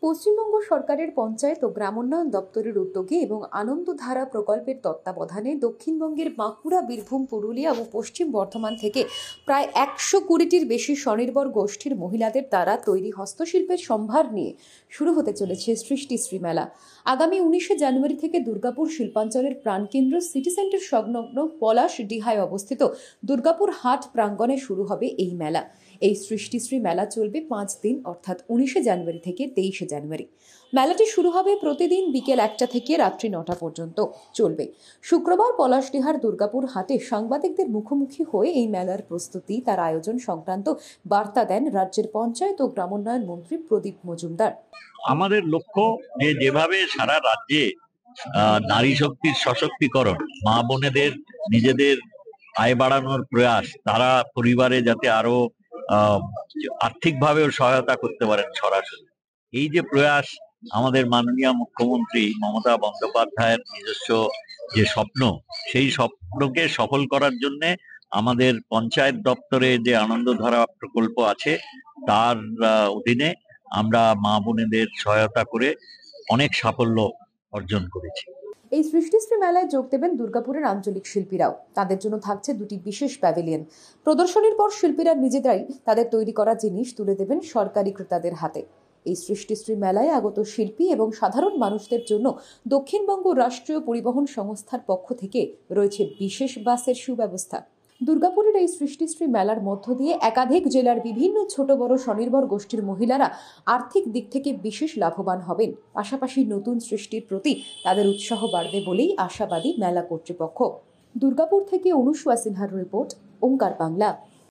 পশ্চিমবঙ্গ সরকারের পঞ্চায়েত ও গ্রামোন্নয়ন দপ্তরের উদ্যোগে এবং আনন্দধারা প্রকল্পের তত্ত্বাবধানে দক্ষিণবঙ্গের বাঁকুড়া, বীরভূম, পুরুলিয়া ও পশ্চিম বর্ধমান থেকে প্রায় 120টির বেশি স্বনির্ভর গোষ্ঠীর মহিলাদের দ্বারা তৈরি হস্তশিল্পের সম্ভার নিয়ে শুরু হতে চলেছে সৃষ্টিশ্রী মেলা। আগামী 19শে জানুয়ারি থেকে দুর্গাপুর শিল্পাঞ্চলের প্রাণকেন্দ্র সিটি সেন্টার সংলগ্ন পলাশডিহায় অবস্থিত দুর্গাপুর হাট প্রাঙ্গণে শুরু হবে এই মেলা। এই সৃষ্টিশ্রী মেলা চলবে 5 দিন, অর্থাৎ 19শে জানুয়ারি থেকে 23শে জানুয়ারি। মেলাটি শুরু হবে প্রতিদিন বিকেল 1টা থেকে রাত্রি 9টা পর্যন্ত চলবে। শুক্রবার পলাশডিহার দুর্গাপুর হাটে সাংবাদিকদের মুখোমুখি হয়ে এই মেলার প্রস্তুতি, তার আয়োজন সংক্রান্ত বার্তা দেন রাজ্যের পঞ্চায়েত ও গ্রামোন্নয়ন মন্ত্রী প্রদীপ মজুমদার। আমাদের লক্ষ্য যেভাবে সারা রাজ্যে নারী শক্তির সশক্তিকরণ, মা বোনেদের নিজেদের আয় বাড়ানোর প্রয়াস, তারা পরিবারে যাতে আরো আর্থিকভাবেও সহায়তা করতে পারেন সরাসরি, এই যে প্রয়াস আমাদের মাননীয় মুখ্যমন্ত্রী মমতা বন্দ্যোপাধ্যায়ের নিজস্ব যে স্বপ্ন, সেই স্বপ্নকে সফল করার জন্য আমাদের পঞ্চায়েত দপ্তরে যে আনন্দধারা প্রকল্প আছে তার অধীনে আমরা মা বোনেদের সহায়তা করে অনেক সাফল্য অর্জন করেছি। এই সৃষ্টিশ্রী মেলায় যোগ দেবেন দুর্গাপুরের আঞ্চলিক শিল্পীরাও। তাদের জন্য থাকছে 2টি বিশেষ প্যাভিলিয়ন। প্রদর্শনীর পর শিল্পীরা নিজেরাই তাদের তৈরি করা জিনিস তুলে দেবেন সরকারি ক্রেতাদের হাতে। এই সৃষ্টিশ্রী মেলায় আগত শিল্পী এবং সাধারণ মানুষদের জন্য দক্ষিণবঙ্গ রাষ্ট্রীয় পরিবহন সংস্থার পক্ষ থেকে রয়েছে বিশেষ বাসের সুব্যবস্থা। দুর্গাপুরের এই সৃষ্টিশ্রী মেলার মধ্য দিয়ে একাধিক জেলার বিভিন্ন ছোট বড় স্বনির্ভর গোষ্ঠীর মহিলারা আর্থিক দিক থেকে বিশেষ লাভবান হবেন। পাশাপাশি নতুন সৃষ্টির প্রতি তাদের উৎসাহ বাড়বে বলেই আশাবাদী মেলা কর্তৃপক্ষ। দুর্গাপুর থেকে অনুসুয়া সিনহার রিপোর্ট, ওঙ্কার বাংলা।